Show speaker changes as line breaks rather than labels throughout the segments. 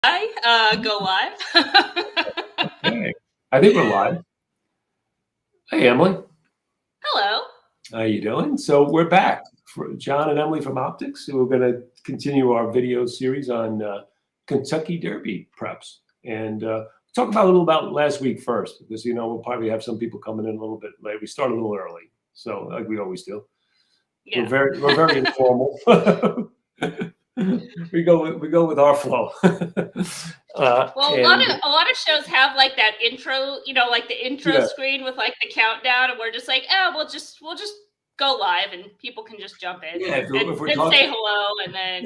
Go live.
Okay. I think we're live. Hey, Emily.
Hello.
How you doing? So we're back. For John and Emily from Optics. So we're going to continue our video series on Kentucky Derby preps. And talk about a little about last week first, because, we'll probably have some people coming in a little bit late. We start a little early, so like we always do.
Yeah.
We're very informal. we go with our flow.
Well, a lot of shows have like that intro, like the intro screen with like the countdown, and we're just like, oh, we'll just go live, and people can just jump in, and say hello, and then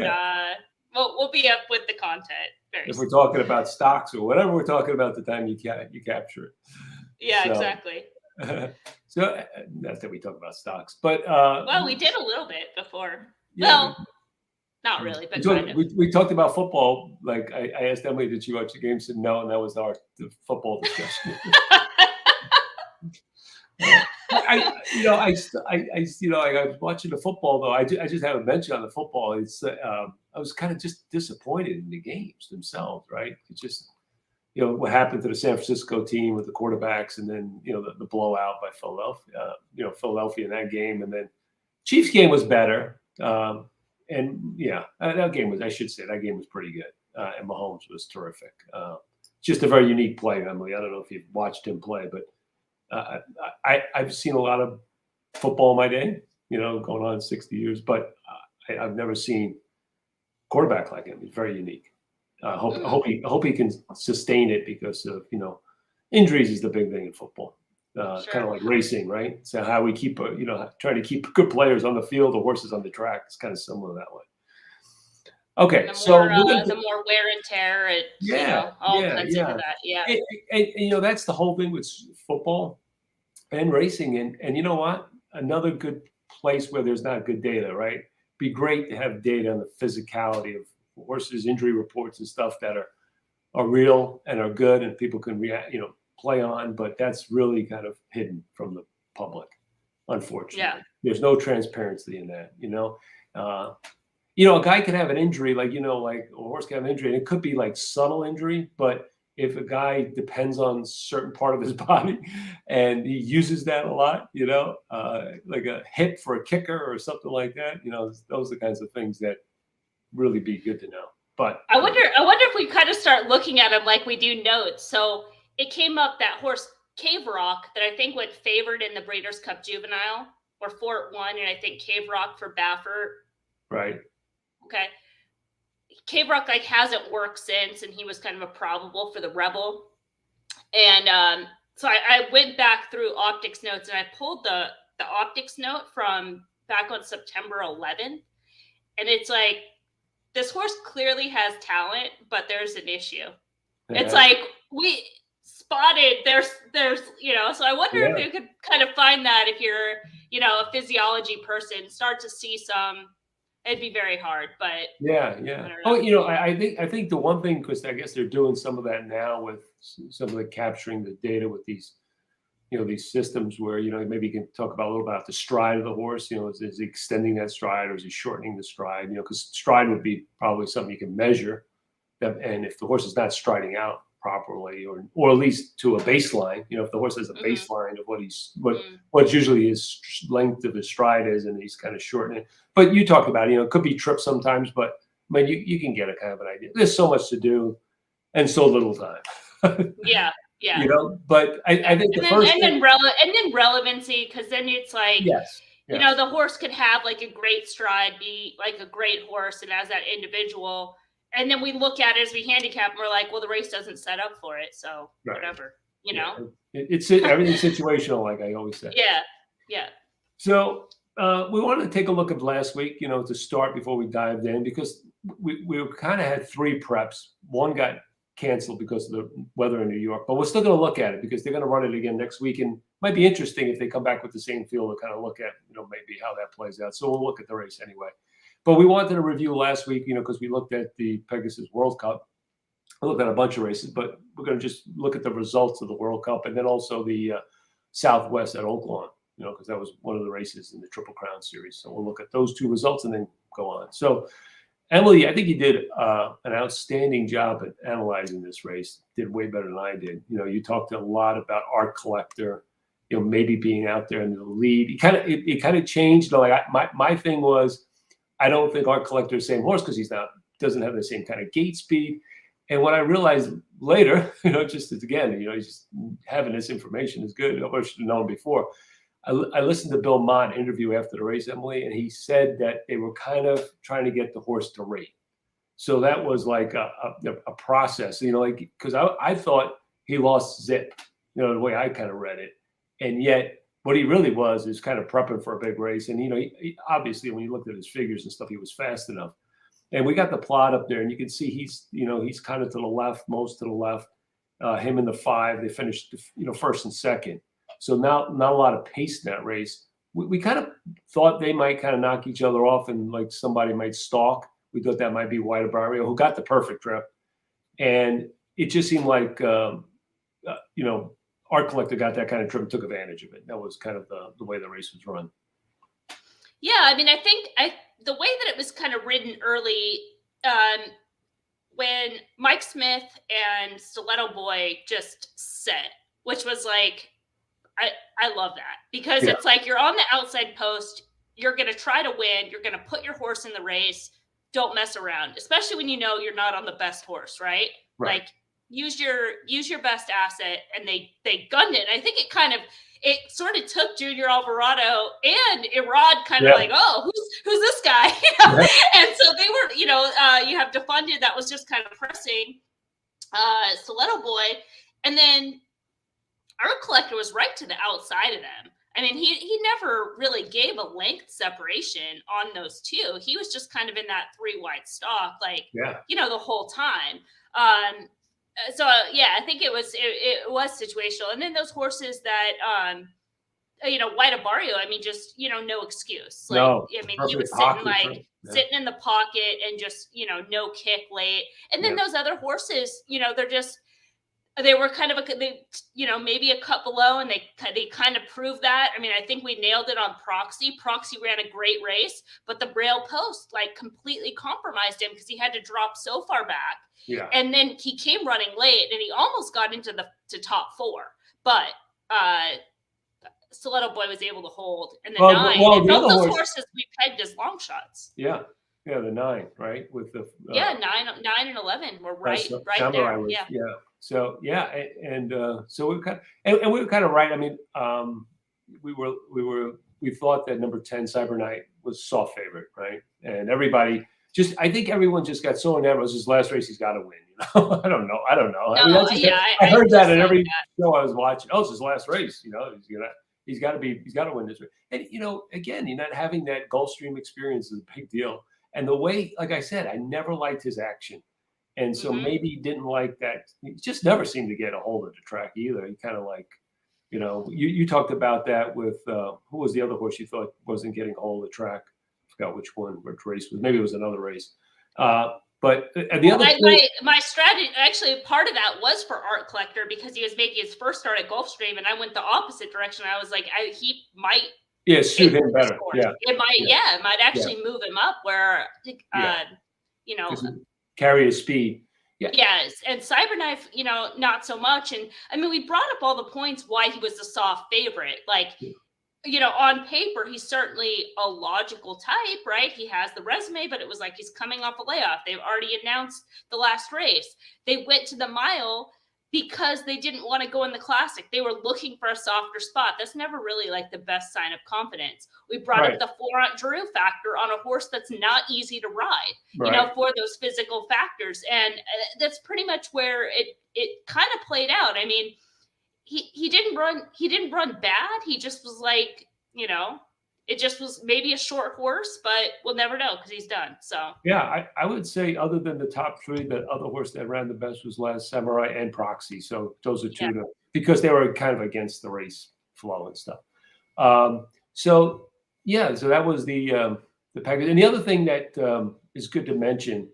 we'll be up with the content.
If we're talking about stocks or whatever we're talking about, the time you capture it.
Yeah, so, exactly.
So not that we talk about stocks, but
well, we did a little bit before. Yeah, well, not really, but
we talked about football. Like I asked Emily, did she watch the game? She said no, and that was the football discussion. I was watching the football though. I just haven't mentioned on the football. It's I was kind of just disappointed in the games themselves, right? It's just what happened to the San Francisco team with the quarterbacks, and then the blowout by Philadelphia. Philadelphia in that game, and then Chiefs game was better. And that game was, I should say, that game was pretty good. And Mahomes was terrific. Just a very unique play, Emily. I don't know if you've watched him play, but I've seen a lot of football in my day, going on 60 years, but I've never seen a quarterback like him. He's very unique. I hope he can sustain it, because of, injuries is the big thing in football. Sure. Kind of like racing, right? So how we keep, trying to keep good players on the field, the horses on the track. It's kind of similar that way. Okay,
the more wear and tear, all kinds of that. Yeah,
and that's the whole thing with football and racing. And you know what? Another good place where there's not good data, right? Be great to have data on the physicality of horses, injury reports and stuff that are real and are good, and people can react, play on, but that's really kind of hidden from the public, unfortunately.
Yeah.
There's no transparency in that, a guy can have an injury, like a horse can have an injury, and it could be like subtle injury, but if a guy depends on certain part of his body and he uses that a lot, like a hip for a kicker or something like that, those are the kinds of things that really be good to know. But
I wonder if we kind of start looking at them like we do notes. So it came up that horse Cave Rock that I think went favored in the Breeders' Cup Juvenile, or Fort One, and I think Cave Rock for Baffert.
Right.
Okay. Cave Rock hasn't worked since, and he was kind of a probable for the Rebel. And so I went back through Optics notes, and I pulled the Optics note from back on September 11th, and it's like, this horse clearly has talent, but there's an issue. Yeah. It's like we spotted there's so I wonder if you could kind of find that if you're a physiology person, start to see some. It'd be very hard, but
I think the one thing, because I guess they're doing some of that now with some of the capturing the data with these these systems where maybe you can talk about a little about the stride of the horse. Is he extending that stride, or is he shortening the stride? Because stride would be probably something you can measure, and if the horse is not striding out properly, or at least to a baseline, if the horse has a baseline of what usually his length of his stride is, and he's kind of shortening it. But you talked about it could be tripped sometimes, but I mean you can get a kind of an idea. There's so much to do and so little time.
Yeah.
But I think
and then relevancy, because then it's like the horse could have like a great stride, be like a great horse, and as that individual, and then we look at it as we handicap, and we're like, well, the race doesn't set up for it, so whatever,
It's everything's situational, like I always say.
Yeah.
So we wanted to take a look at last week, to start before we dived in, because we kind of had 3 preps. One got canceled because of the weather in New York, but we're still going to look at it because they're going to run it again next week, and it might be interesting if they come back with the same field to kind of look at, maybe how that plays out. So we'll look at the race anyway. But we wanted to review last week, because we looked at the Pegasus World Cup. We looked at a bunch of races, but we're going to just look at the results of the World Cup, and then also the Southwest at Oaklawn, because that was one of the races in the Triple Crown series. So we'll look at those 2 results and then go on. So Emily, I think you did an outstanding job at analyzing this race. Did way better than I did. You know, you talked a lot about Art Collector, you know, maybe being out there in the lead. It kind of changed. You know, like my thing was, I don't think Art Collector is the same horse because doesn't have the same kind of gate speed. And what I realized later, you know, just again, you know, just having this information is good. I should have known before. I listened to Bill Mott interview after the race, Emily, and he said that they were kind of trying to get the horse to rate. So that was like a process, you know, like, because I thought he lost zip, you know, the way I kind of read it. And yet what he really was is kind of prepping for a big race. And, you know, he obviously, when you looked at his figures and stuff, he was fast enough. And we got the plot up there, and you can see he's kind of to the left, most to the left. Him in the 5, they finished, you know, first and second. So not a lot of pace in that race. We kind of thought they might kind of knock each other off, and like somebody might stalk. We thought that might be White Barrio, who got the perfect trip. And it just seemed like, you know, Art Collector got that kind of trip and took advantage of it. That was kind of the way the race was run.
Yeah, I mean, I think the way that it was kind of ridden early, when Mike Smith and Stiletto Boy just set, which was like, I love that, because it's like you're on the outside post, you're going to try to win, you're going to put your horse in the race, don't mess around, especially when you know you're not on the best horse, right? Like use your best asset, and they gunned it. And I think it sort of took Junior Alvarado and Irad kind of like, oh, who's this guy? You know? And so they were, you know, you have Defunded that was just kind of pressing Stiletto Boy, and then Art Collector was right to the outside of them. I mean, he never really gave a length separation on those two. He was just kind of in that 3 wide stalk, like, you know, the whole time. So yeah, I think it was situational. And then those horses that, you know, White Barrio, I mean, just, you know, no excuse. Like, I mean, he was sitting in the pocket and just, you know, no kick late. And then those other horses, you know, they were kind of you know, maybe a cut below, and they kind of proved that. I mean, I think we nailed it on Proxy. Proxy ran a great race, but the Braille post like completely compromised him because he had to drop so far back. Yeah. And then he came running late, and he almost got into the top 4, but Stiletto Boy was able to hold. And the 9, and both those horses we pegged as long shots.
Yeah. Yeah, the 9, right? With the
9 and 11 were right there.
Yeah. So and so we were kind of right. I mean, we thought that number 10 Cyber Knight was soft favorite, right? And I think everyone just got so enamored. It was his last race; he's got to win. You know, I don't know.
No,
I mean, I heard that in every show I was watching. Oh, it's his last race. You know, he's got to win this race. And you know, again, you're not having that Gulfstream experience is a big deal. And the way, like I said, I never liked his action. And so maybe he didn't like that. He just never seemed to get a hold of the track either. He kind of like, you know, you talked about that with, who was the other horse you thought wasn't getting a hold of the track? I forgot which race was. Maybe it was another race. But the other
my strategy, actually, part of that was for Art Collector because he was making his first start at Gulfstream, and I went the opposite direction. I was like, he might.
Yeah, suit him better. Yeah,
it might actually move him up where, you know,
carry his speed.
Yeah. Yes, and Cyberknife, you know, not so much. And I mean, we brought up all the points why he was a soft favorite. Like, you know, on paper, he's certainly a logical type, right? He has the resume, but it was like he's coming off a layoff. They've already announced the last race. They went to the mile because they didn't want to go in the Classic. They were looking for a softer spot. That's never really like the best sign of confidence. We brought up the Florent Drew factor on a horse that's not easy to ride, you know, for those physical factors. And that's pretty much where it kind of played out. I mean, he didn't run bad. He just was like, you know, it just was maybe a short horse, but we'll never know because he's done. So
yeah, I would say other than the top 3, the other horse that ran the best was Last Samurai and Proxy. So those are 2 because they were kind of against the race flow and stuff. So that was the package. And the other thing that is good to mention,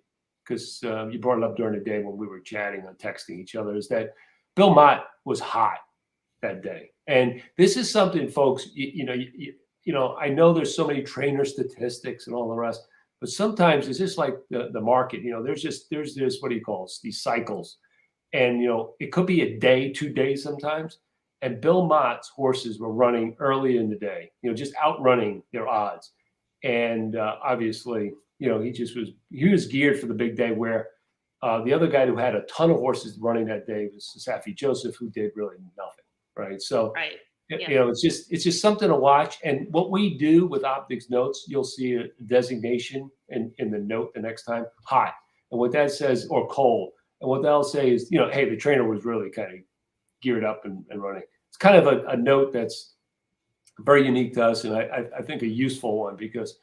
because you brought it up during the day when we were chatting and texting each other, is that Bill Mott was hot that day. And this is something, folks, you know, I know there's so many trainer statistics and all the rest, But sometimes it's just like the market. There's this, what do you call it, these cycles, and it could be a day, 2 days sometimes. And Bill Mott's horses were running early in the day, just outrunning their odds. And obviously, he was geared for the big day, where the other guy who had a ton of horses running that day was Safi Joseph, who did really nothing, right? So,
Right.
it's just something to watch. And what we do with Optics Notes, you'll see a designation in the note the next time, hot. And what that says, or cold. And what they'll say is, hey, the trainer was really kind of geared up and running. It's kind of a note that's very unique to us, and I think a useful one, because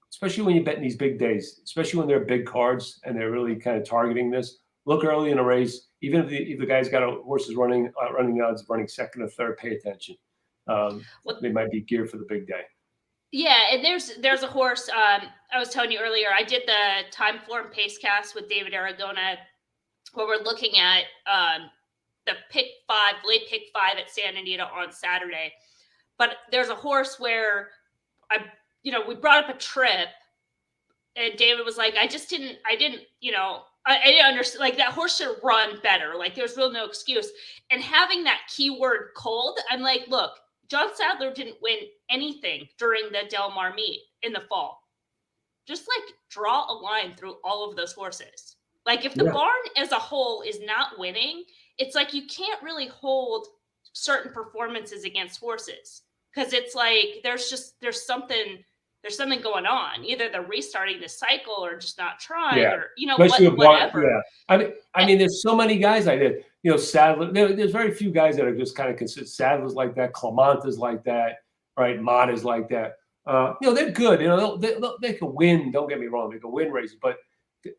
especially when you bet in these big days, especially when they're big cards and they're really kind of targeting this, look early in a race. Even if the guy's got horses running odds, running second or third, pay attention. They might be geared for the big day.
Yeah, and there's a horse. I was telling you earlier, I did the time form pace cast with David Aragona, where we're looking at the late pick 5 at Santa Anita on Saturday. But there's a horse where we brought up a trip, and David was like, I didn't understand, like, that horse should run better. Like, there's really no excuse. And having that keyword cold, I'm like, look, John Sadler didn't win anything during the Del Mar meet in the fall. Just like draw a line through all of those horses. Like, if the barn as a whole is not winning, it's like you can't really hold certain performances against horses, because it's like there's something going on. Either they're restarting the cycle or just not trying, or whatever.
Yeah. I mean, there's so many guys like that. Sadler. There's very few guys that are just kind of considered. Sadler's like that. Clement is like that. Right? Mott is like that. They're good. They can win. Don't get me wrong. They can win races, but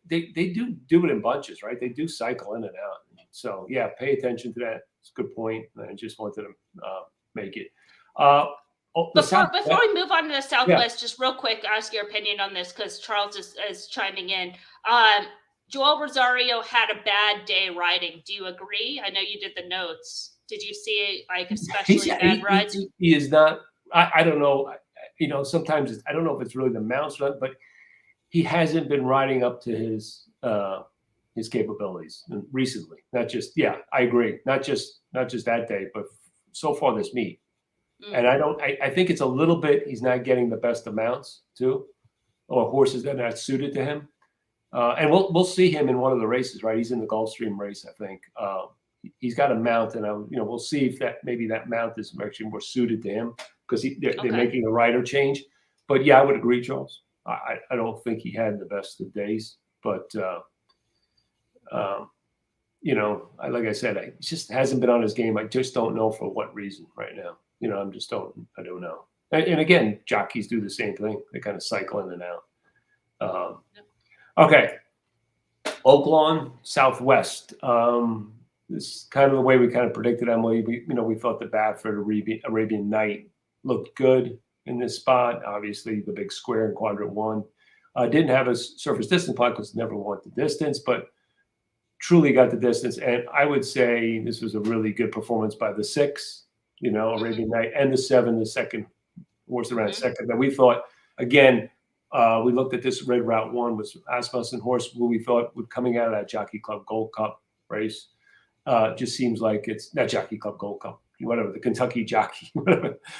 they do it in bunches, right? They do cycle in and out. So yeah, pay attention to that. It's a good point. I just wanted to make it.
Before we move on to the Southwest, just real quick, ask your opinion on this, because Charles is chiming in. Joel Rosario had a bad day riding. Do you agree? I know you did the notes. Did you see especially bad rides?
He is not. I don't know. Sometimes I don't know if it's really the mounts, but he hasn't been riding up to his capabilities recently. Not just, I agree. Not just that day, but so far this meet. And I think it's a little bit, he's not getting the best amounts too, or horses that are not suited to him. And we'll see him in one of the races, right? He's in the Gulfstream race, I think. He's got a mount, and we'll see if maybe that mount is actually more suited to him, because they're making a rider change. But yeah, I would agree, Charles. I don't think he had the best of days, but like I said, he just hasn't been on his game. I just don't know for what reason right now. I don't know. And again, jockeys do the same thing. They kind of cycle in and out. Okay. Oaklawn Southwest. This is kind of the way we kind of predicted, Emily. We thought the Badford Arabian Night looked good in this spot. Obviously, the big square in quadrant 1. Didn't have a surface distance plot because never went the distance, but truly got the distance. And I would say this was a really good performance by the 6, Arabian Night, and the 7, the second horse around second. That we thought, again, we looked at this Red Route 1 with Asmussen horse, who we thought would coming out of that Jockey Club Gold Cup race. Just seems like it's not Jockey Club Gold Cup, whatever, the Kentucky Jockey.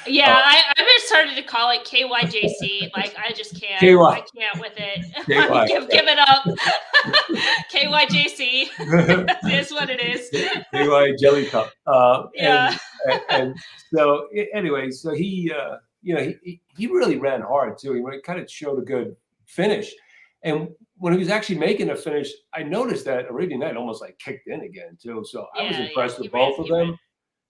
Yeah, I've just started to call it KYJC. Like, I just can't. I can't with it. Give it up. KYJC. It's what it is.
KY Jelly Cup. And so anyway, so he really ran hard too. He kind of showed a good finish. And when he was actually making a finish, I noticed that Arabian Night almost like kicked in again too. So I was impressed with both of them.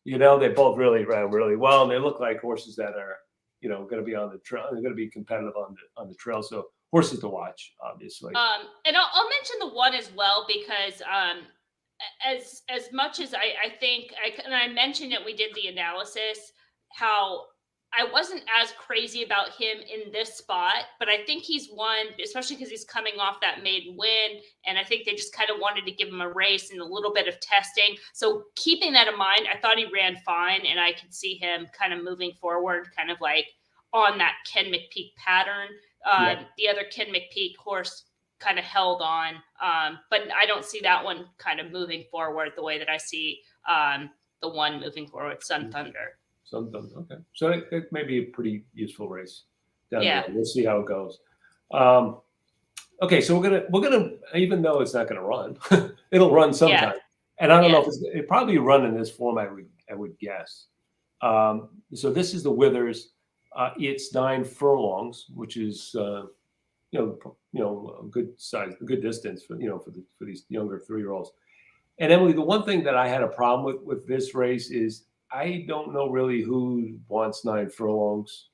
They both really ran really well, and they look like horses that are, going to be on the trail. They're going to be competitive on the trail. So horses to watch, obviously.
And I'll mention the 1 as well, because as much as I think, I mentioned it, we did the analysis, how I wasn't as crazy about him in this spot, but I think he's won, especially because he's coming off that maiden win. And I think they just kind of wanted to give him a race and a little bit of testing. So keeping that in mind, I thought he ran fine, and I could see him kind of moving forward, kind of like on that Ken McPeak pattern. The other Ken McPeak horse kind of held on, but I don't see that one kind of moving forward the way that I see the one moving forward, Sun Thunder.
Sun Thunder, okay. So it may be a pretty useful race down the
Yeah.
road. We'll see how it goes. Okay, so we're gonna even though it's not gonna run, it'll run sometime.
Yeah.
And I don't know if it probably run in this form. I would guess. So this is the Withers. It's 9 furlongs, which is a good size, a good distance for for these younger 3-year-olds. And Emily, the one thing that I had a problem with this race is I don't know really who wants 9 furlongs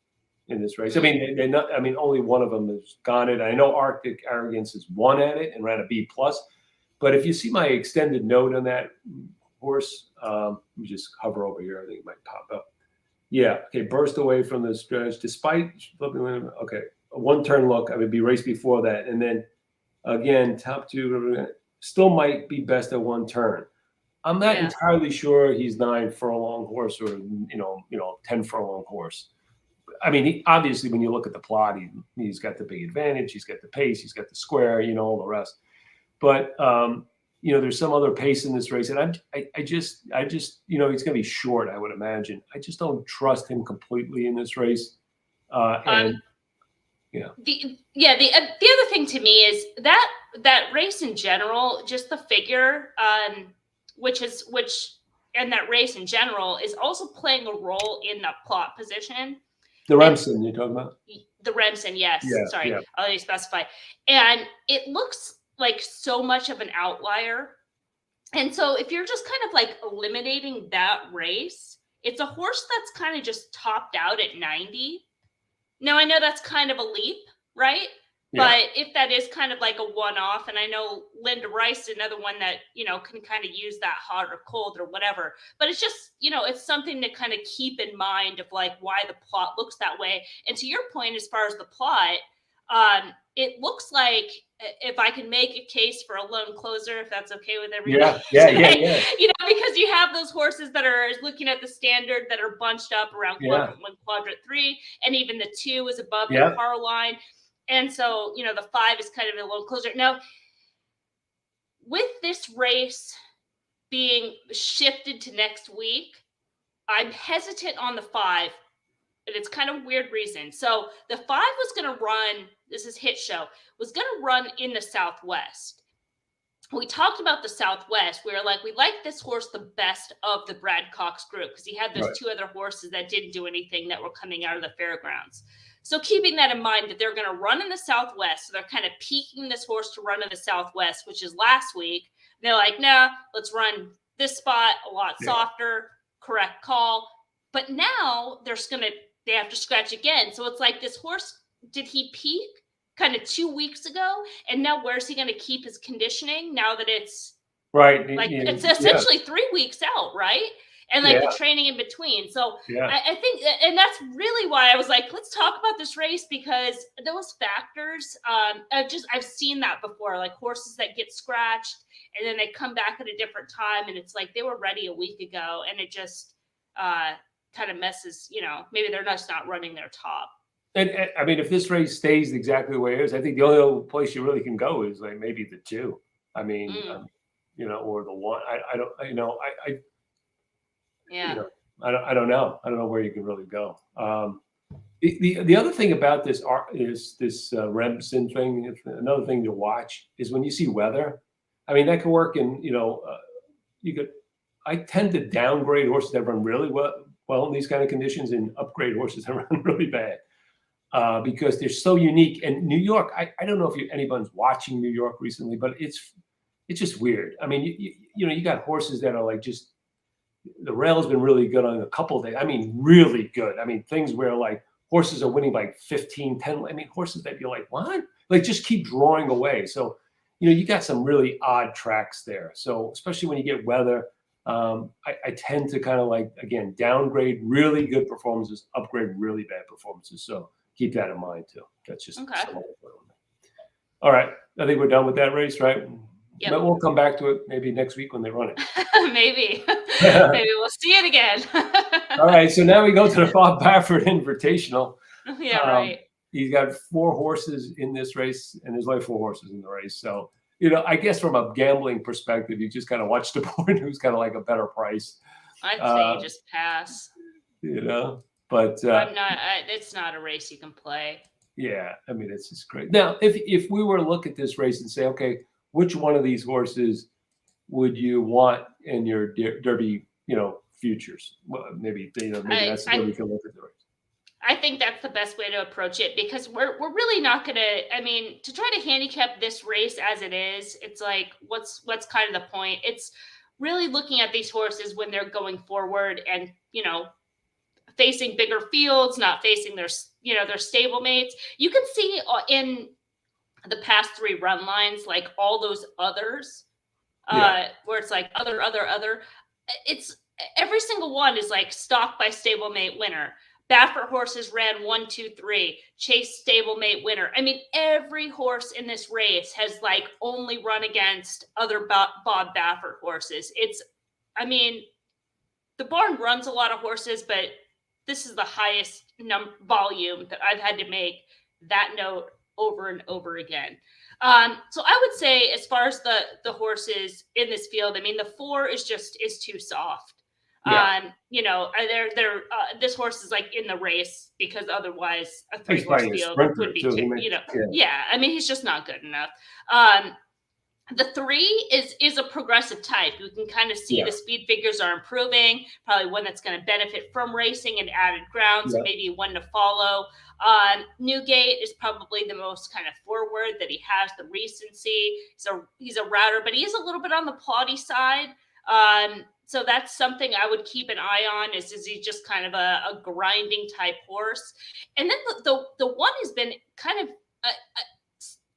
in this race. I mean, they're not. I mean, only one of them has gone it. I know Arctic Arrogance has won at it and ran a B+. But if you see my extended note on that horse, let me just hover over here. I think it might pop up. Yeah. Okay. Burst away from the stretch despite okay, a 1-turn look. I would be raced before that, and then again top 2 still might be best at 1 turn. I'm not entirely sure he's 9 furlong horse or 10 furlong horse. I mean, obviously, when you look at the plot, he's got the big advantage. He's got the pace. He's got the square. All the rest. But there's some other pace in this race, and I just he's going to be short. I would imagine. I just don't trust him completely in this race. The
other thing to me is that race in general, just the figure, and that race in general is also playing a role in the plot position.
The Remsen you're talking about?
The Remsen, yes.
Yeah,
Sorry,
yeah.
I'll let you specify. And it looks like so much of an outlier. And so if you're just kind of like eliminating that race, it's a horse that's kind of just topped out at 90. Now, I know that's kind of a leap, right? Yeah. But if that is kind of like a one-off, and I know Linda Rice is another one that, can kind of use that hot or cold or whatever, but it's just, it's something to kind of keep in mind of like why the plot looks that way. And to your point, as far as the plot, it looks like, if I can make a case for a lone closer, if that's okay with everybody.
Yeah.
Because you have those horses that are looking at the standard that are bunched up around quadrant 1, quadrant 3, and even the 2 is above the par line. And so, the 5 is kind of a lone closer. Now, with this race being shifted to next week, I'm hesitant on the 5. And it's kind of a weird reason. So the 5 was going to run, this is Hit Show, was going to run in the Southwest. We talked about the Southwest. We were like, we like this horse the best of the Brad Cox group because he had those 2 other horses that didn't do anything that were coming out of the fairgrounds. So keeping that in mind that they're going to run in the Southwest, so they're kind of peaking this horse to run in the Southwest, which is last week. They're like, nah, let's run this spot a lot softer, correct call. But now they have to scratch again. So it's like this horse, did he peak kind of 2 weeks ago? And now where's he going to keep his conditioning now that it's it's essentially 3 weeks out, right? And the training in between. So I think, and that's really why I was like, let's talk about this race, because those factors, I've seen that before, like horses that get scratched and then they come back at a different time. And it's like, they were ready a week ago and it just kind of messes, maybe they're just not running their top.
And I mean, if this race stays exactly the way it is, I think the only other place you really can go is like maybe the 2. I mean, or the 1. I don't, I don't know. I don't know where you can really go. The other thing about this is this Remsen thing. Another thing to watch is when you see weather. I mean, that can work in, I tend to downgrade horses that run really well in these kind of conditions and upgrade horses that run really bad because they're so unique. And New York, I don't know if anyone's watching New York recently, but it's just weird. I mean, you got horses that are like just, the rail's been really good on a couple of days. I mean, really good. I mean, things where like horses are winning like 15, 10. I mean, horses that you're like, what? Like just keep drawing away. So, you got some really odd tracks there. So especially when you get weather, I tend to kind of like, again, downgrade really good performances, upgrade really bad performances. So keep that in mind too. That's just
okay.
All right. I think we're done with that race, right?
Yep.
But we'll come back to it maybe next week when they run it.
Maybe we'll see it again.
All right. So now we go to the Bob Baffert Invitational.
Yeah, right.
he's got 4 horses in this race, and there's only 4 horses in the race. So, I guess from a gambling perspective, you just kind of watch the board who's kind of like a better price.
I'd say you just pass.
But
I'm not. It's not a race you can play.
Yeah, I mean, it's just great. Now, if we were to look at this race and say, okay, which one of these horses would you want in your Derby, futures? Well, maybe that's the way we can look at the race.
I think that's the best way to approach it, because we're really not going to, I mean, to try to handicap this race as it is, it's like, what's kind of the point? It's really looking at these horses when they're going forward and, facing bigger fields, not facing their stablemates. You can see in the past 3 run lines, like all those others, where it's like other. It's every single one is like stock by stablemate winner. Baffert horses ran 1, 2, 3. Chase stablemate winner. I mean, every horse in this race has like only run against other Bob Baffert horses. The barn runs a lot of horses, but this is the highest volume that I've had to make that note over and over again. So I would say, as far as the horses in this field, I mean, the 4 is too soft.
Yeah.
This horse is like in the race, because otherwise a
3-horse
field would be
too.
I mean, he's just not good enough. The 3 is a progressive type. You can kind of see the speed figures are improving. Probably one that's going to benefit from racing and added ground. So maybe one to follow. Newgate is probably the most kind of forward that he has the recency. He's a router, but he is a little bit on the plotty side. So that's something I would keep an eye on. Is he just kind of a grinding type horse? And then the one has been kind of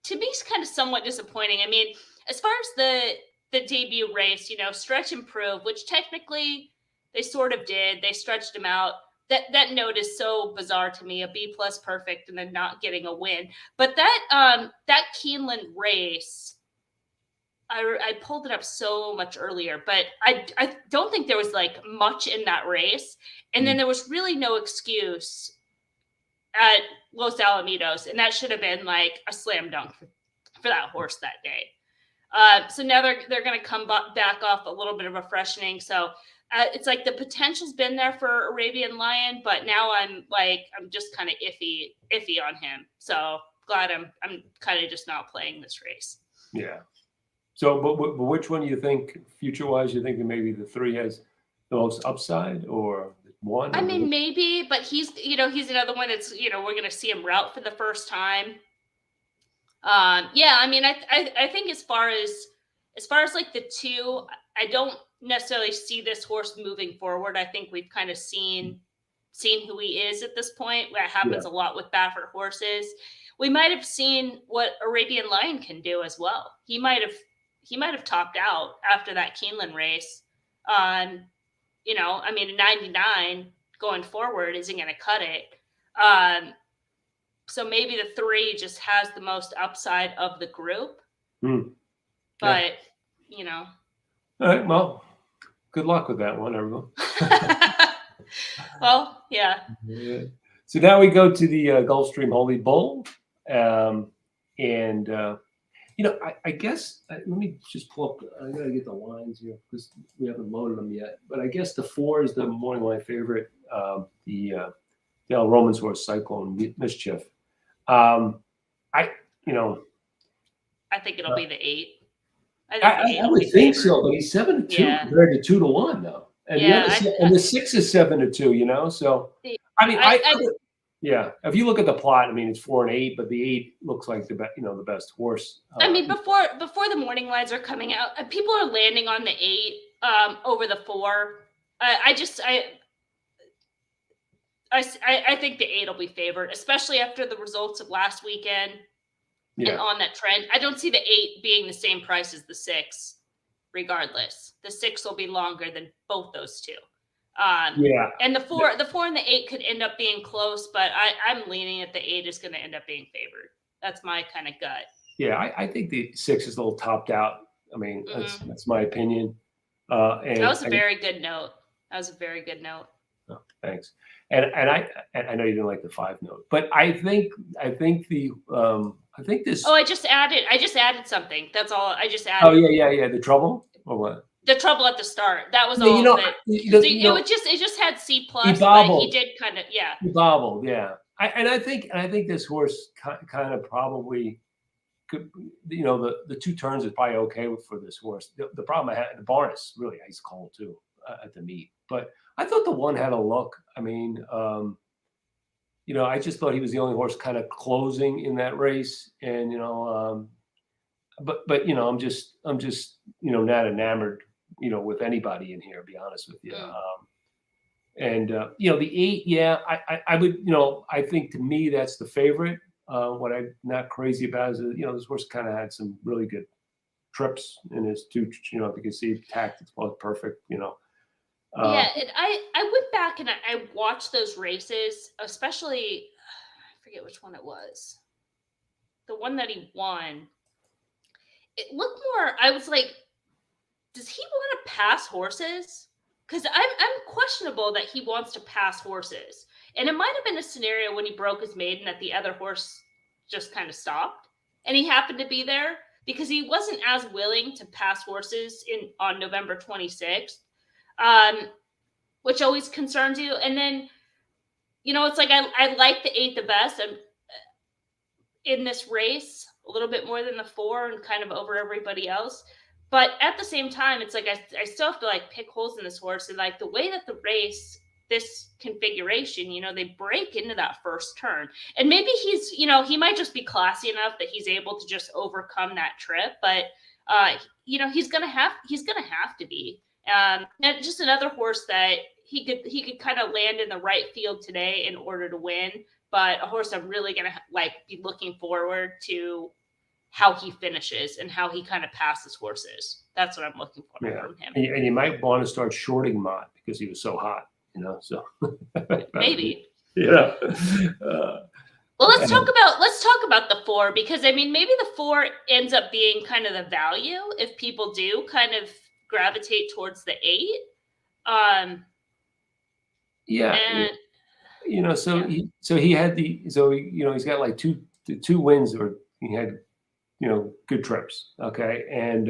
to me, kind of somewhat disappointing. I mean, as far as the debut race, stretch and prove, which technically they sort of did. They stretched him out. That note is so bizarre to me, a B+ perfect and then not getting a win. But that Keeneland race, I pulled it up so much earlier, but I don't think there was like much in that race. And then there was really no excuse at Los Alamitos, and that should have been like a slam dunk for that horse that day. So now they're going to come back off a little bit of a freshening. So it's like the potential's been there for Arabian Lion, but now I'm just kind of iffy on him. So glad I'm kind of just not playing this race.
Yeah. So, but which one do you think, future-wise, you think that maybe the 3 has the most upside, or 1?
I mean, maybe, but he's another one that's, we're going to see him route for the first time. I mean, I think as far as like the 2, I don't necessarily see this horse moving forward. I think we've kind of seen who he is at this point. That happens a lot with Baffert horses. We might have seen what Arabian Lion can do as well. He might have topped out after that Keeneland race. I mean, a 99 going forward isn't going to cut it. So maybe the 3 just has the most upside of the group. But,
All right, well, good luck with that one, everyone.
Well, yeah.
So now we go to the Gulfstream Holy Bull. I guess, let me just pull up, I got to get the lines here because we haven't loaded them yet. But I guess the 4 is the morning line favorite, the Dale Romans horse, Cyclone Mischief. I
think it'll be the 8.
I would think so, but he's 7-2 compared to 2-1 though. And the 6 is 7-2, so I mean, if you look at the plot, I mean, it's 4 and 8, but the 8 looks like the best horse.
I mean, before the morning lines are coming out, people are landing on the 8 over the 4. I think the 8 will be favored, especially after the results of last weekend and on that trend. I don't see the 8 being the same price as the 6, regardless. The 6 will be longer than both those 2. And the 4 and the 8 could end up being close, but I'm leaning at the 8 is going to end up being favored. That's my kind of gut.
Yeah, I think the 6 is a little topped out. I mean, that's my opinion.
That was a very good note.
Oh, thanks. And I know you didn't like the 5 note, but I think this.
Oh, I just added something. That's all. I just
Oh
added
yeah. The trouble or what?
the trouble at the start. That was
Yeah,
all. But it just had C plus, but he did kind of
He bobbled, yeah. I think this horse kind of probably could, the 2 turns is probably okay for this horse. The problem I had, the barn is really ice cold too at the meet, but I thought the 1 had a look. I mean, I just thought he was the only horse kind of closing in that race, and but I'm just not enamored with anybody in here, to be honest with you. And the 8, yeah, I would, I think to me that's the favorite. What I'm not crazy about is this horse kind of had some really good trips in his 2. If you can see tactics was perfect.
Yeah, and I went back and I watched those races, especially I forget which one it was. The one that he won. It looked more. I was like, does he want to pass horses? Because I'm questionable that he wants to pass horses. And it might have been a scenario when he broke his maiden that the other horse just kind of stopped, and he happened to be there because he wasn't as willing to pass horses on November 26th, which always concerns you. And then it's like I like the 8 the best. I'm in this race a little bit more than the 4 and kind of over everybody else. But at the same time, it's like I still have to like pick holes in this horse. And like the way that the race, this configuration, they break into that first turn. And maybe he's, he might just be classy enough that he's able to just overcome that trip. But he's gonna have to be. And just another horse that he could kind of land in the right field today in order to win. But a horse I'm really gonna be looking forward to how he finishes and how he kind of passes horses. That's what I'm looking for from him.
And you might want to start shorting Mott because he was so hot, so
maybe.
Yeah.
Well, let's talk about the 4, because I mean maybe the 4 ends up being kind of the value if people do kind of gravitate towards the 8.
Yeah.
And,
he's got like two wins, or he had good trips. Okay. And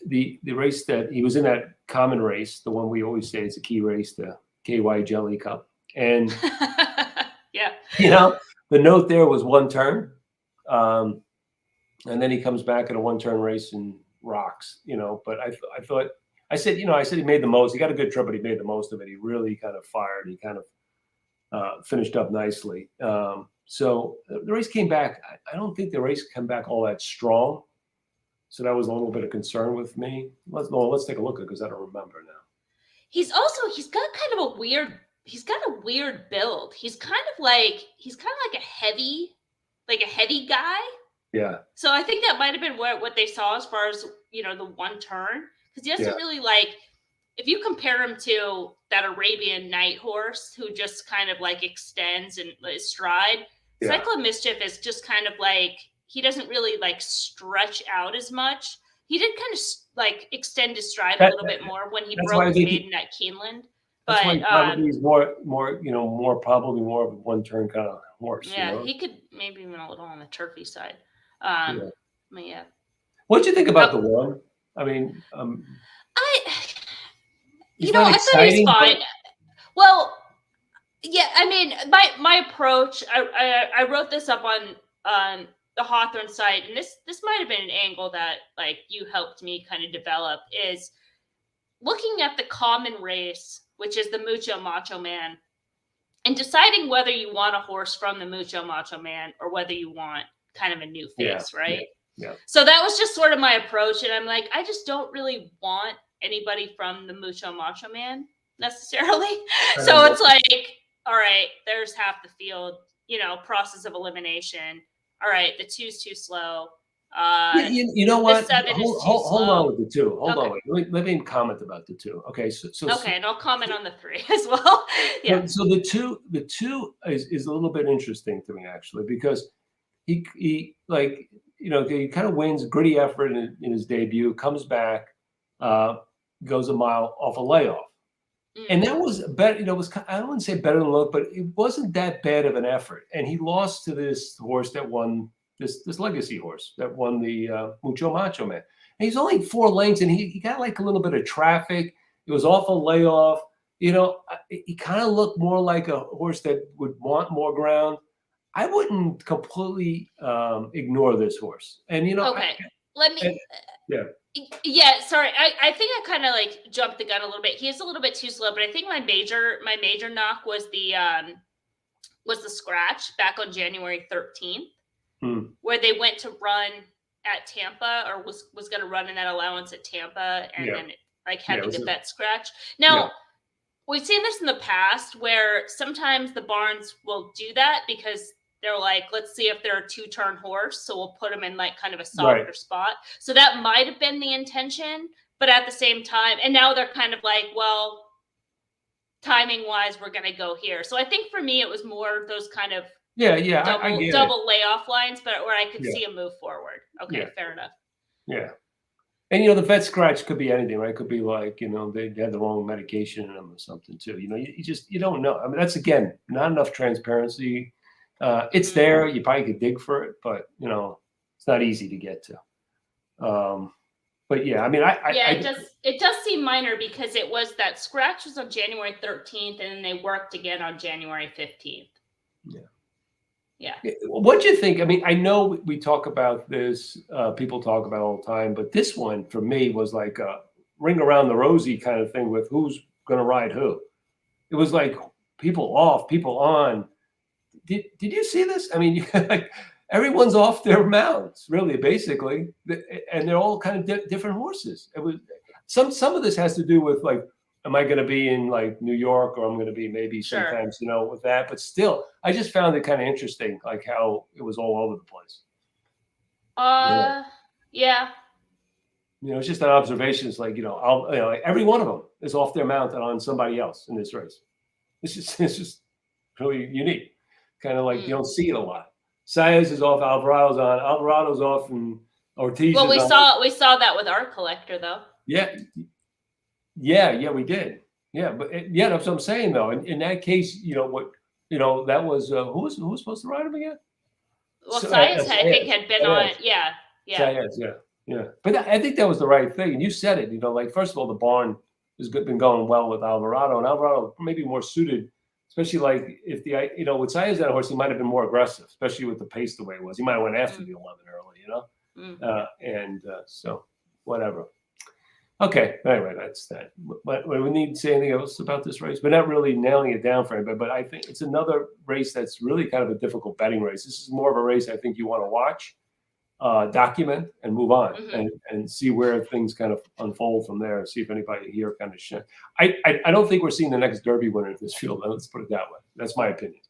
the race that he was in, that common race, the one we always say is a key race, the KY Jelly Cup. And
yeah,
the note there was 1 turn. And then he comes back in a 1-turn race and rocks, but I said he made the most. He got a good trip, but he made the most of it. He really kind of fired. He kind of finished up nicely. So the race came back. I don't think the race came back all that strong. So that was a little bit of concern with me. Let's take a look at it because I don't remember now.
He's got kind of a weird build. He's kind of like a heavy guy.
Yeah.
So I think that might have been what they saw as far as, the 1 turn. Because he doesn't really if you compare him to that Arabian Night horse who just kind of extends and stride, Cycle of Mischief is just kind of he doesn't really stretch out as much. He did kind of extend his stride a little bit more when he broke his maiden at Keeneland.
But probably he's more probably more of a 1-turn kind of horse.
Yeah, he could maybe even a little on the turfy side. But yeah.
What'd you think about the 1? I mean,
I thought he was fine. Well, yeah, I mean, my approach, I wrote this up on the Hawthorne site, and this might have been an angle that you helped me kind of develop, is looking at the common race, which is the Mucho Macho Man, and deciding whether you want a horse from the Mucho Macho Man or whether you want kind of a new face, right?
Yeah.
So that was just sort of my approach. And I'm like, I just don't really want anybody from the Mucho Macho Man necessarily. So it's all right, there's half the field, process of elimination. All right, the 2's too slow.
You know what?
The 7 is too
hold
slow.
on with the 2. Hold on. Let me comment about the 2. Okay.
Okay, and I'll comment on the 3 as well. Yeah.
So the two is a little bit interesting to me, actually, because he he kind of wins, gritty effort in his debut, comes back, goes a mile off a layoff. And that was better, it was, I wouldn't say better than luck, but it wasn't that bad of an effort. And he lost to this horse that won, this legacy horse that won the Mucho Macho Man. And he's only 4 lengths, and he got like a little bit of traffic. It was off a layoff. He kind of looked more like a horse that would want more ground. I wouldn't completely ignore this horse. And
okay, let me.
Yeah.
Yeah, sorry. I think I kind of like jumped the gun a little bit. He is a little bit too slow, but I think my major knock was the scratch back on January 13th, where they went to run at Tampa, or was going to run in that allowance at Tampa, and then like had to get that scratch. Now, we've seen this in the past where sometimes the barns will do that because they're like, let's see if they're a 2-turn horse, so we'll put them in like kind of a softer spot. So that might have been the intention, but at the same time, and now they're kind of like, well, timing wise, we're going to go here. So I think for me, it was more those kind of double layoff lines, but where I could see a move forward. Okay, fair enough.
Yeah. And, the vet scratch could be anything, right? It could be like, they had the wrong medication in them or something too. You don't know. I mean, that's, again, not enough transparency. It's there. You probably could dig for it, but, it's not easy to get to. But yeah, I mean,
it does seem minor because it was that scratch was on January 13th and then they worked again on January 15th. Yeah.
What do you think? I mean, I know we talk about this, people talk about it all the time, but this one for me was like a ring around the rosy kind of thing with who's going to ride who. It was like people off, people on. Did you see this? I mean, like everyone's off their mounts, really, basically, and they're all kind of different horses. It was some of this has to do with like, am I going to be in like New York, or I'm going to be maybe sometimes, with that. But still, I just found it kind of interesting, like how it was all over the place.
Yeah.
It's just an observation. It's like, every one of them is off their mount and on somebody else in this race. It's just really unique. Kind of like you don't see it a lot. Saez is off, Alvarado's on, Alvarado's off, and Ortiz.
Well, we saw that with Art Collector though.
Yeah, we did. Yeah, but that's what I'm saying though. In that case, that was who was supposed to ride him again?
Well, Saez I think had been on. Yeah.
Saez, yeah. But I think that was the right thing. And you said it. Like first of all, the barn has been going well with Alvarado, and Alvarado maybe more suited. Especially like if with Saez that horse, he might have been more aggressive, especially with the pace the way it was. He might have went after the 11 early, so whatever. Okay, anyway, that's that. But we need to say anything else about this race? We're not really nailing it down for anybody, but I think it's another race that's really kind of a difficult betting race. This is more of a race I think you want to watch, document, and move on, and see where things kind of unfold from there, and see if anybody here kind of I don't think we're seeing the next Derby winner in this field. Let's put it that way. That's my opinion.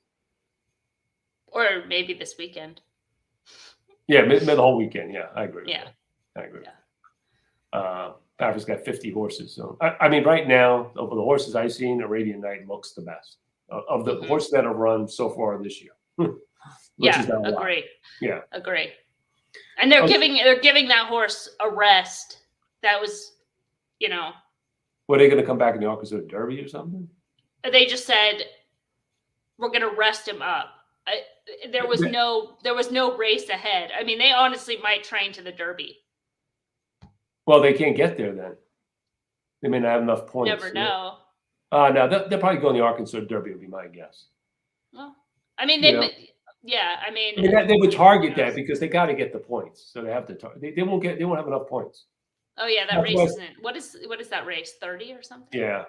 Or maybe this weekend.
Yeah, the whole weekend. Yeah, I agree.
Yeah,
I agree. Yeah. Patrick's got 50 horses. So I mean, right now, of the horses I've seen, Arabian Night looks the best of the horses that have run so far this year.
Agree.
Yeah,
agree. And they're giving that horse a rest. That was,
Were they going to come back in the Arkansas Derby or something?
They just said we're going to rest him up. There was no race ahead. I mean, they honestly might train to the Derby.
Well, they can't get there then. They may not have enough points.
Never know.
No, they'll probably go in the Arkansas Derby, would be my guess.
Well, I mean, they
would target that because they got to get the points, so they have to target. They won't have enough points.
Oh yeah, that race isn't. What is that race? 30 or something?
Yeah,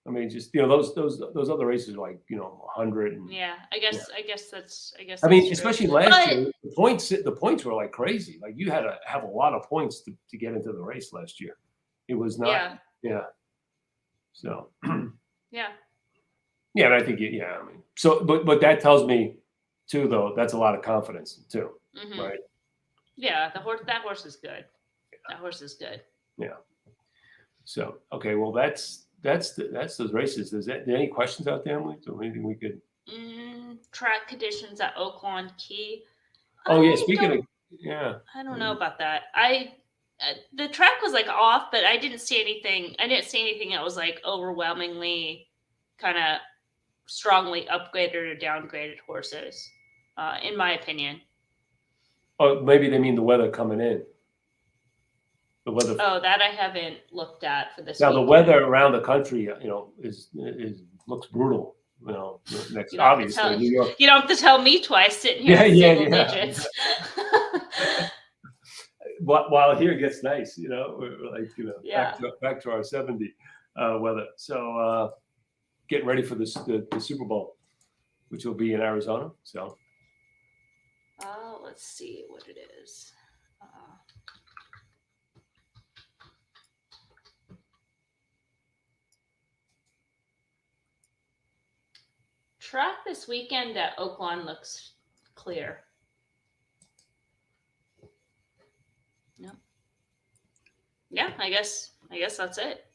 I mean, just those other races are like 100. And,
I guess that's.
I mean, especially last year, the points were like crazy. Like you had to have a lot of points to get into the race last year. It was not. Yeah. So.
Yeah.
Yeah, and I think I mean, so but that tells me too, though, that's a lot of confidence too, right?
Yeah, that horse is good. That horse is good.
Yeah. So okay, well that's those races. Is there any questions out there, Emily? Or anything we could?
Track conditions at Oaklawn Key.
Oh yeah, speaking of
I don't know about that. The track was like off, but I didn't see anything. I didn't see anything that was like overwhelmingly kind of strongly upgraded or downgraded horses, in my opinion.
Oh, maybe they mean the weather coming in. The weather.
Oh, that I haven't looked at for this
Now the
weekend.
weather around the country, is looks brutal. Next
You don't have to
obviously
tell-
New York.
You don't have to tell me twice sitting here
Yeah,
with
yeah,
single
yeah.
digits.
While here it gets nice, we're like
Yeah.
back to our 70 weather. So getting ready for the Super Bowl, which will be in Arizona. So
Let's see what it is. Track this weekend at Oaklawn looks clear. No. Yeah, I guess that's it.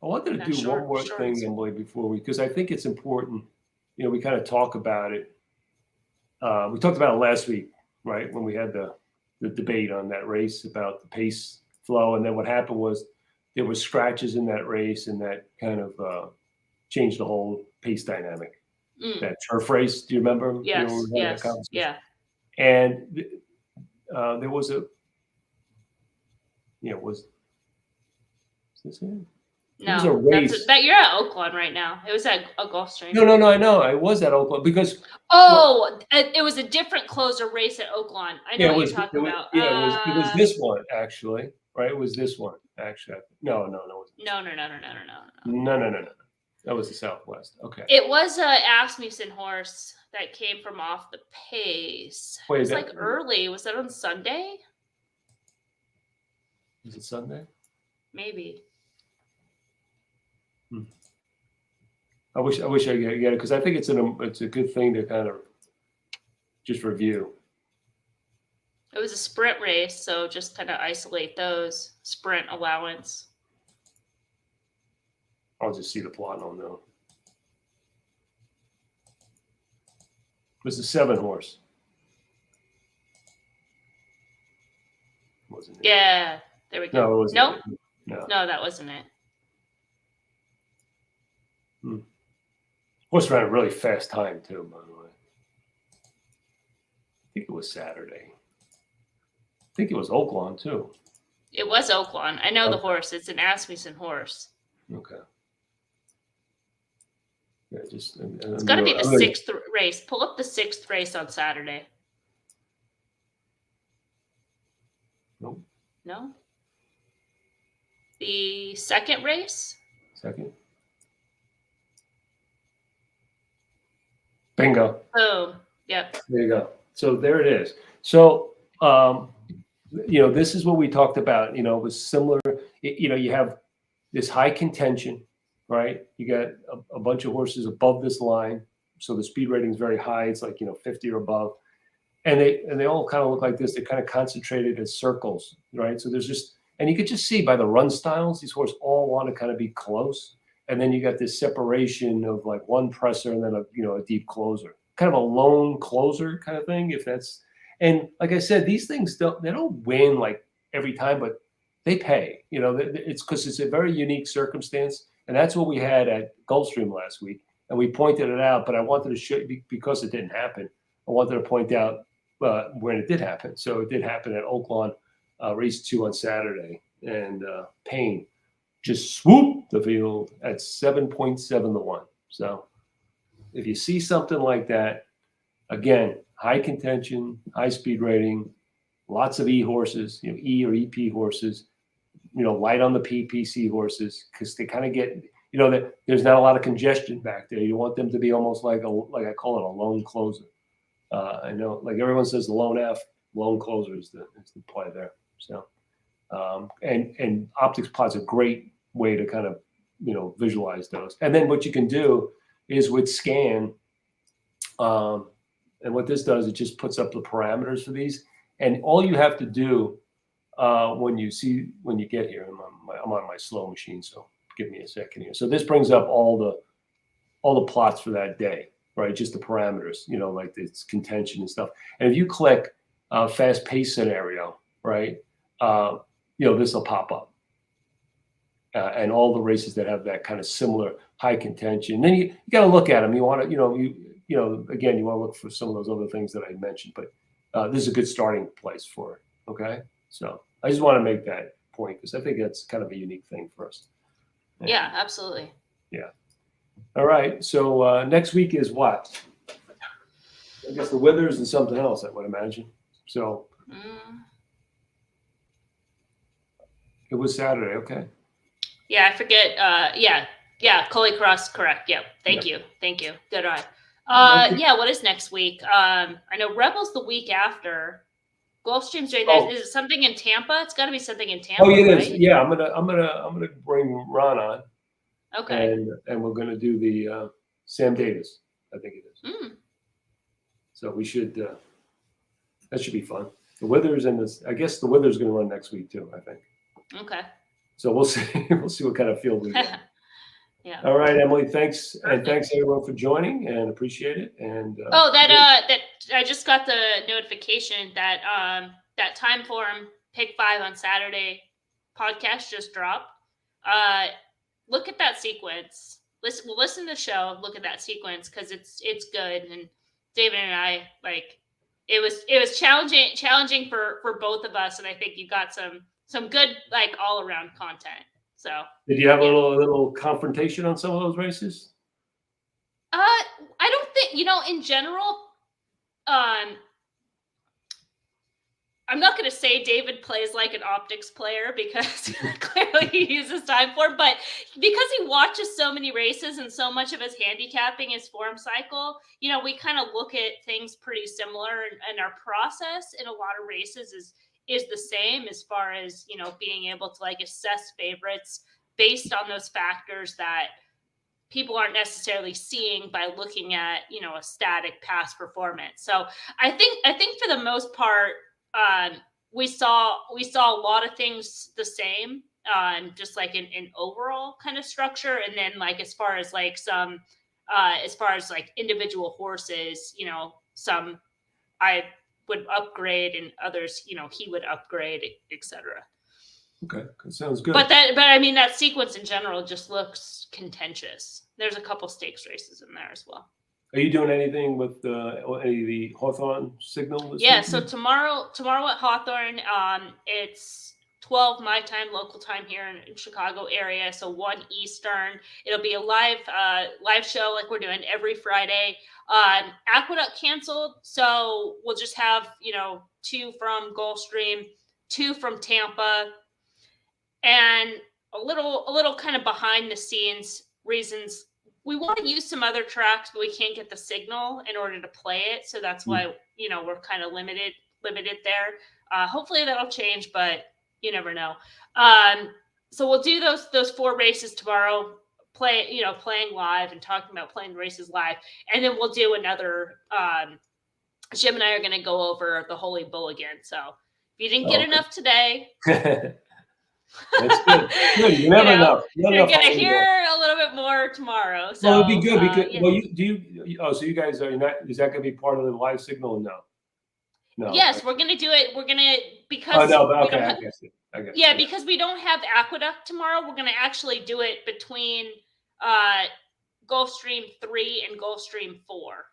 I wanted to do one more thing, Emily, before because I think it's important. We kind of talk about it. We talked about it last week, right? When we had the debate on that race about the pace flow. And then what happened was there were scratches in that race, and that kind of changed the whole pace dynamic. That turf race, do you remember?
Yes, yes, yeah.
And there was was this it?
No,
was a race.
You're at Oaklawn right now. It was at a Gulfstream.
No, I know. I was at Oaklawn because.
It was a different closer race at Oaklawn. I know what you're talking about.
It was this one actually, right? It was this one actually. No.
No.
That was the Southwest. Okay.
It was a Asmussen horse that came from off the pace.
Wait,
it was like early. Was that on Sunday?
Was it Sunday?
Maybe.
I wish I could get it because I think it's a good thing to kind of just review.
It was a sprint race, so just kind of isolate those sprint allowance.
I'll just see the plot and I'll know. It was the 7 horse. Wasn't it?
Yeah, there we go.
No, it wasn't.
No, that wasn't it.
Horse ran a really fast time too, by the way. I think it was Saturday. I think it was Oaklawn too.
It was Oaklawn. I know the horse. It's an Asmussen horse.
Okay. Yeah,
it's got to be the 6th race. Pull up the 6th race on Saturday.
Nope.
No? The 2nd race?
Second. Bingo.
Boom. Yep.
There you go. So there it is. So, this is what we talked about. It was similar. You have this high contention, right? You got a bunch of horses above this line. So the speed rating is very high. It's like, 50 or above. And they all kind of look like this. They're kind of concentrated as circles, right? So there's just, and you could just see by the run styles, these horses all want to kind of be close. And then you got this separation of like one presser and then a deep closer, kind of a lone closer kind of thing. And like I said, these things don't win like every time, but they pay. It's because it's a very unique circumstance, and that's what we had at Gulfstream last week, and we pointed it out. But I wanted to show you because it didn't happen. I wanted to point out when it did happen. So it did happen at Oaklawn, race 2 on Saturday, and Payne just swooped the field at 7.7 to 1. So if you see something like that, again, high contention, high speed rating, lots of E horses, E or EP horses, light on the PPC horses, because they kind of get, there's not a lot of congestion back there. You want them to be almost like I call it a lone closer. I know, like everyone says, the lone F, lone closer is the play there. So, and Optix plot's a great way to kind of, visualize those. And then what you can do is with scan, and what this does, it just puts up the parameters for these. And all you have to do when you get here, I'm on my slow machine, so give me a second here. So this brings up all the plots for that day, right? Just the parameters, like its contention and stuff. And if you click fast pace scenario, right, this will pop up. and all the races that have that kind of similar high contention. Then you got to look at them. You want to, again, you want to look for some of those other things that I mentioned. But this is a good starting place for it. Okay, so I just want to make that point because I think that's kind of a unique thing for us.
Yeah, absolutely.
Yeah. All right. So next week is what? I guess the Withers and something else, I would imagine. So it was Saturday. Okay.
Yeah, I forget. Yeah, Coley Cross, correct. Yep. Thank you. Good eye. Yeah, what is next week? I know Rebels the week after. Gulfstream's right there. Is it something in Tampa? It's got to be something in Tampa.
Oh, it is.
Right?
Yeah, I'm gonna bring Ron on.
Okay.
And we're gonna do the Sam Davis. I think it is. So we should. That should be fun. The Withers and this. I guess the Withers going to run next week too. I think.
Okay.
So we'll see. We'll see what kind of field we get.
Yeah.
All right, Emily. Thanks, and thanks everyone for joining, and appreciate it. And
that I just got the notification that that Time Form Pick 5 on Saturday podcast just dropped. Look at that sequence. Listen to the show. Look at that sequence because it's good. And David and I it was challenging for both of us, and I think you got some good all around content. So
did you have a little confrontation on some of those races?
I don't think in general. I'm not going to say David plays like an optics player because clearly he uses Time Form, but because he watches so many races and so much of his handicapping is form cycle, we kind of look at things pretty similar, and our process in a lot of races is the same as far as, being able to assess favorites based on those factors that people aren't necessarily seeing by looking at, a static past performance. So I think for the most part, we saw a lot of things the same, just in overall kind of structure. And then as far as individual horses, some I would upgrade and others, he would upgrade, etc.
Okay, sounds good.
But I mean, that sequence in general just looks contentious. There's a couple stakes races in there as well.
Are you doing anything with any of the Hawthorne signal?
Yeah, so tomorrow at Hawthorne, it's 12 my time, local time here in Chicago area. So 1 Eastern. It'll be a live show like we're doing every Friday. Aqueduct canceled, so we'll just have 2 from Gulfstream, 2 from Tampa, and a little kind of behind the scenes reasons. We want to use some other tracks, but we can't get the signal in order to play it. So that's why, we're kind of limited there. Hopefully that'll change, but you never know. So we'll do those 4 races tomorrow, playing live and talking about playing the races live. And then we'll do another, Jim and I are going to go over the Holy Bull again. So if you didn't get enough today,
that's good. You never know.
You're going to hear a little bit more tomorrow. So
it'd be good because so you guys are not. Is that going to be part of the live signal? Or no. No.
Yes, we're going to do it. We're going to because.
Oh no, okay, I guess it.
Yeah, because we don't have Aqueduct tomorrow. We're going to actually do it between Gulfstream 3 and Gulfstream 4.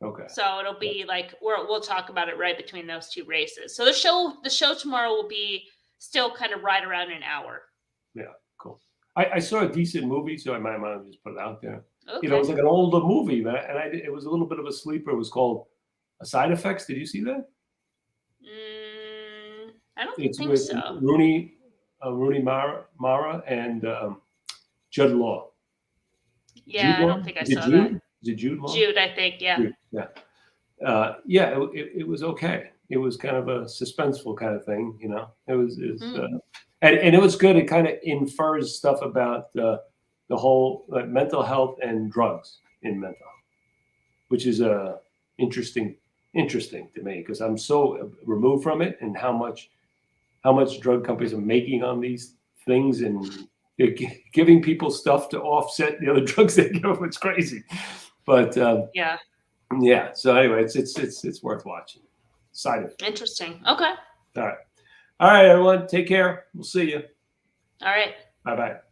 Okay.
So it'll be we'll talk about it right between those 2 races. So the show tomorrow will be still kind of right around an hour. Yeah,
cool. I saw a decent movie, so I might just put it out there.
Okay.
It was like an older movie, and it was a little bit of a sleeper. It was called Side Effects. Did you see that?
I don't think so.
Rooney Mara and Judd Law.
Yeah, I don't think I saw that.
Is it Jude Law?
Jude, I think, yeah.
Jude, yeah. It was okay. It was kind of a suspenseful kind of thing, It was, and it was good. It kind of infers stuff about the whole mental health and drugs in mental health, which is interesting to me because I'm so removed from it and how much drug companies are making on these things and they're giving people stuff to offset the other drugs they give them. It's crazy, but yeah. So anyway, it's worth watching. Side effect.
Interesting. Okay.
All right, everyone. Take care. We'll see you.
All right.
Bye bye.